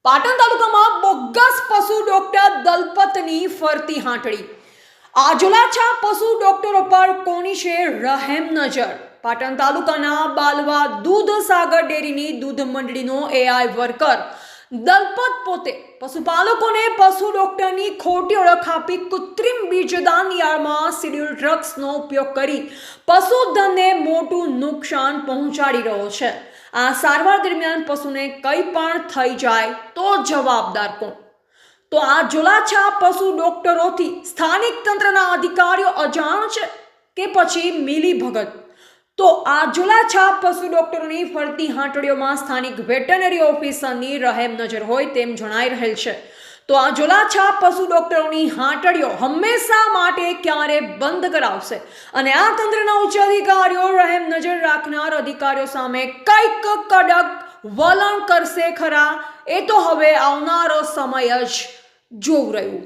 પાટણ તાલુકામાં બોગસ પશુ ડોક્ટર દલપતની ફરતી હાંટડી. આજોલાછા પશુ ડોક્ટરો પર કોની છે રહેમ નજર. પાટણ તાલુકાના બાલવા દૂધ સાગર ડેરીની દૂધ મંડળીનો એઆઈ વર્કર દલપત પોતે પશુપાલકોને પશુ ડોક્ટરની ખોટી ઓળખ આપી કૃત્રિમ બીજદાન યાર્ડમાં શેડ્યુલ ડ્રગ્સનો ઉપયોગ કરી પશુધનને મોટું નુકસાન પહોંચાડી રહ્યો છે. આ સારવાર દરમિયાન પશુને કંઈ પણ થઈ જાય તો જવાબદાર કોણ? તો આ ઝોલાછા પશુ ડોક્ટરોથી સ્થાનિક તંત્રના અધિકારીઓ અજાણ છે કે પછી મિલી ભગત? તો આ ઝોલાછા પશુ ડોક્ટરોની ફરતી હાંટડીઓમાં સ્થાનિક વેટરનરી ઓફિસરની રહેમ નજર હોય તેમ જણાઈ રહેલ છે. તો આ ઝોલાછા પશુ ડોક્ટરોની હાંટડીઓ હંમેશા માટે ક્યારે બંધ કરાવશે અને આ તંત્રના ઉચ્ચ અધિકારીઓ રહેમ નજર રાખનાર અધિકારીઓ સામે કંઈક કડક વલણ કરશે ખરા? એ તો હવે આવનારો સમય જ જોવું રહ્યું.